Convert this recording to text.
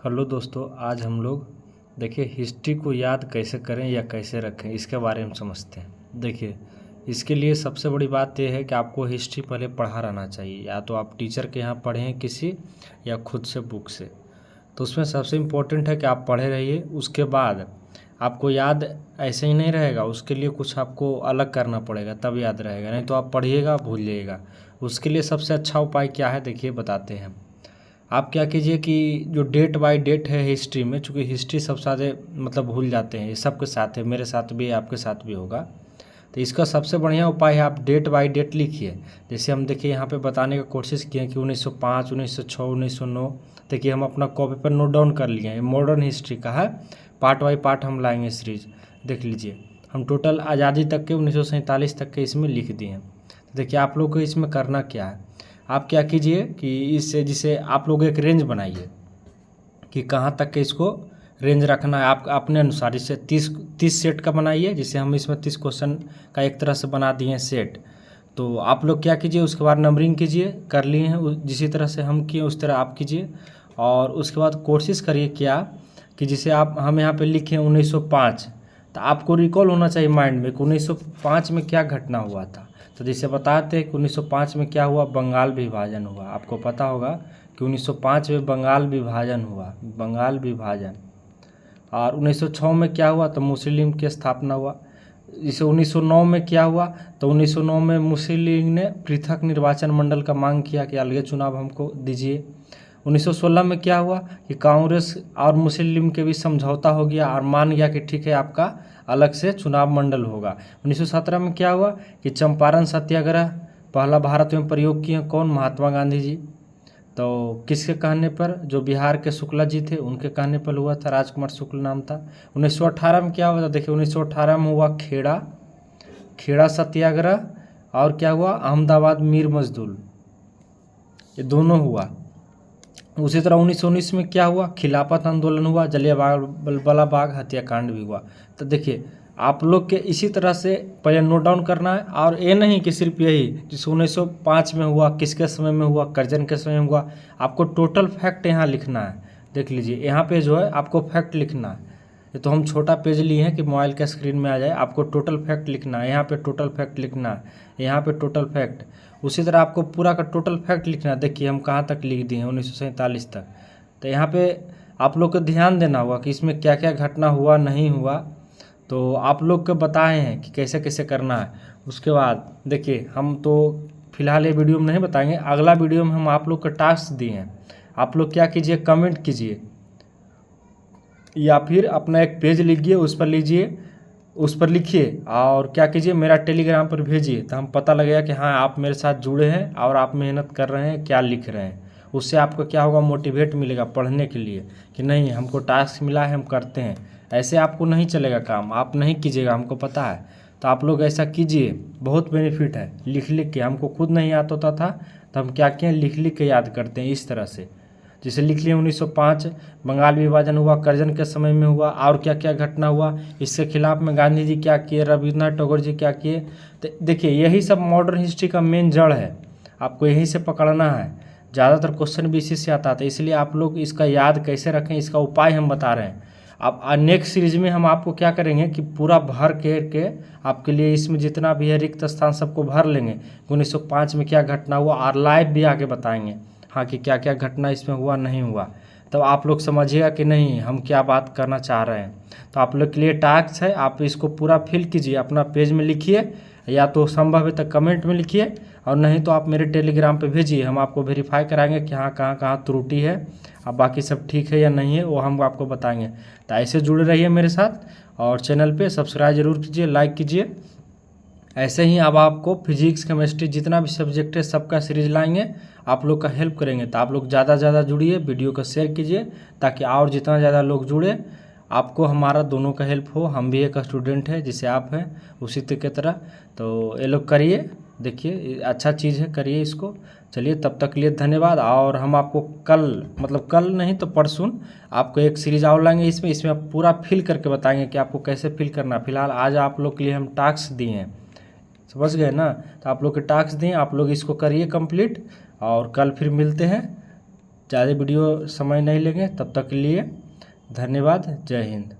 Hello दोस्तों, आज हम लोग देखिए हिस्ट्री को याद कैसे करें या कैसे रखें इसके बारे में समझते हैं। देखिए, इसके लिए सबसे बड़ी बात यह है कि आपको हिस्ट्री पहले पढ़ा रहना चाहिए, या तो आप टीचर के यहाँ पढ़ें किसी या खुद से बुक से। तो उसमें सबसे इम्पोर्टेंट है कि आप पढ़े रहिए। उसके बाद आपको याद ऐसे ही नहीं रहेगा, उसके लिए कुछ आपको अलग करना पड़ेगा तब याद रहेगा, नहीं तो आप पढ़िएगा भूल जाइएगा। उसके लिए सबसे अच्छा उपाय क्या है देखिए बताते हैं। आप क्या कीजिए कि जो डेट बाय डेट है हिस्ट्री में, चूँकि हिस्ट्री सबसे ज़्यादा मतलब भूल जाते हैं, ये सबके साथ है, मेरे साथ भी है, आपके साथ भी होगा। तो इसका सबसे बढ़िया उपाय है आप डेट बाय डेट लिखिए। जैसे हम देखिए यहाँ पे बताने की कोशिश किए कि 1905, 1906, 1909। देखिए हम अपना कॉपी पर नोट डाउन कर लिए हैं। मॉडर्न हिस्ट्री का है, पार्ट बाई पार्ट हम लाएंगे सीरीज। देख लीजिए, हम टोटल आज़ादी तक के 1947 तक के इसमें लिख दिए हैं। देखिए आप लोग को इसमें करना क्या है, आप क्या कीजिए कि इससे जिसे आप लोग एक रेंज बनाइए कि कहाँ तक के इसको रेंज रखना है। आप अपने अनुसार इसे 30 सेट का बनाइए, जिसे हम इसमें 30 क्वेश्चन का एक तरह से बना दिए हैं सेट। तो आप लोग क्या कीजिए, उसके बाद नंबरिंग कीजिए, कर लिए हैं जिसी तरह से हम किए उस तरह आप कीजिए। और उसके बाद कोशिश करिए क्या कि जिसे हम यहाँ पे लिखे 1905, तो आपको रिकॉल होना चाहिए माइंड में कि 1905 में क्या घटना हुआ था। तो जैसे बताते हैं कि 1905 में क्या हुआ, बंगाल विभाजन हुआ। आपको पता होगा कि 1905 में बंगाल विभाजन हुआ, बंगाल विभाजन। और 1906 में क्या हुआ, तो मुस्लिम की स्थापना हुआ। जैसे 1909 में क्या हुआ, तो 1909 में मुस्लिम लीग ने पृथक निर्वाचन मंडल का मांग किया कि अलग चुनाव हमको दीजिए। 1916 में क्या हुआ कि कांग्रेस और मुस्लिम के बीच समझौता हो गया और मान गया कि ठीक है आपका अलग से चुनाव मंडल होगा। 1917 में क्या हुआ कि चंपारण सत्याग्रह पहला भारत में प्रयोग किए कौन, महात्मा गांधी जी। तो किसके कहने पर, जो बिहार के शुक्ला जी थे उनके कहने पर हुआ था, राजकुमार शुक्ल नाम था। 1918 में क्या हुआ था, देखिए 1918 में हुआ खेड़ा सत्याग्रह, और क्या हुआ अहमदाबाद मीर मजदूर, ये दोनों हुआ। उसी तरह 1919 में क्या हुआ, खिलाफत आंदोलन हुआ, जलियांवाला बाग हत्याकांड भी हुआ। तो देखिए आप लोग के इसी तरह से पहले नोट डाउन करना है, और ये नहीं कि सिर्फ यही जिसे 1905 में हुआ किसके समय में हुआ, करजन के समय में हुआ। आपको टोटल फैक्ट यहाँ लिखना है। देख लीजिए यहाँ पे जो है आपको फैक्ट लिखना है। ये तो हम छोटा पेज लिए हैं कि मोबाइल के स्क्रीन में आ जाए। आपको टोटल फैक्ट लिखना है, यहाँ पे टोटल फैक्ट लिखना है, यहाँ पे टोटल फैक्ट। उसी तरह आपको पूरा का टोटल फैक्ट लिखना है। देखिए हम कहाँ तक लिख दिए हैं, 1947 तक। तो यहाँ पे आप लोग को ध्यान देना होगा कि इसमें क्या क्या घटना हुआ नहीं हुआ। तो आप लोग को बताए हैं कि कैसे कैसे करना है। उसके बाद देखिए हम तो फिलहाल ये वीडियो में नहीं बताएंगे, अगला वीडियो में हम आप लोग को टास्क दिए हैं। आप लोग क्या कीजिए, कमेंट कीजिए या फिर अपना एक पेज लिखिए, उस पर लीजिए, उस पर लिखिए और क्या कीजिए मेरा टेलीग्राम पर भेजिए। तो हम पता लगेगा कि हाँ आप मेरे साथ जुड़े हैं और आप मेहनत कर रहे हैं, क्या लिख रहे हैं। उससे आपको क्या होगा, मोटिवेट मिलेगा पढ़ने के लिए कि नहीं हमको टास्क मिला है हम करते हैं। ऐसे आपको नहीं चलेगा काम, आप नहीं कीजिएगा, हमको पता है। तो आप लोग ऐसा कीजिए, बहुत बेनिफिट है। लिख लिख के, हमको खुद नहीं याद होता था तो हम क्या किए, लिख लिख के याद करते हैं इस तरह से। जैसे लिख लिए 1905 बंगाल विभाजन हुआ, करजन के समय में हुआ, और क्या क्या घटना हुआ, इसके खिलाफ में गांधी जी क्या किए, रविन्द्रनाथ टैगोर जी क्या किए। तो देखिए यही सब मॉडर्न हिस्ट्री का मेन जड़ है, आपको यहीं से पकड़ना है। ज़्यादातर क्वेश्चन भी इसी से आता था, इसलिए आप लोग इसका याद कैसे रखें इसका उपाय हम बता रहे हैं। अब नेक्स्ट सीरीज में हम आपको क्या करेंगे कि पूरा भर के आपके लिए इसमें जितना भी है रिक्त स्थान सबको भर लेंगे। 1905 में क्या घटना हुआ और लाइव भी आगे बताएंगे हाँ कि क्या क्या घटना इसमें हुआ नहीं हुआ। तब आप लोग समझिएगा कि नहीं हम क्या बात करना चाह रहे हैं। तो आप लोग के लिए टास्क है, आप इसको पूरा फिल कीजिए, अपना पेज में लिखिए, या तो संभव है तो कमेंट में लिखिए, और नहीं तो आप मेरे टेलीग्राम पे भेजिए। हम आपको वेरीफाई कराएंगे कि हाँ कहाँ कहाँ त्रुटि है, अब बाकी सब ठीक है या नहीं है वो हम आपको बताएंगे। तो ऐसे जुड़े रहिए मेरे साथ, और चैनल पे सब्सक्राइब जरूर कीजिए, लाइक कीजिए। ऐसे ही अब आपको फिजिक्स केमिस्ट्री जितना भी सब्जेक्ट है सबका सीरीज लाएंगे, आप लोग का हेल्प करेंगे। तो आप लोग ज़्यादा से ज़्यादा जुड़िए, वीडियो को शेयर कीजिए ताकि और जितना ज़्यादा लोग जुड़े आपको हमारा दोनों का हेल्प हो। हम भी एक स्टूडेंट है जिसे आप हैं उसी की तरह। तो ये लोग करिए, देखिए अच्छा चीज़ है, करिए इसको। चलिए तब तक के लिए धन्यवाद। और हम आपको कल, मतलब कल नहीं तो परसों, आपको एक सीरीज और लाएंगे, इसमें आप पूरा फिल करके बताएंगे कि आपको कैसे फिल करना। फिलहाल आज आप लोग के लिए हम टास्क दिए हैं, समझ गए ना। तो आप लोग के टास्क दें, आप लोग इसको करिए कंप्लीट, और कल फिर मिलते हैं। ज़्यादा वीडियो समय नहीं लेंगे। तब तक के लिए धन्यवाद। जय हिंद।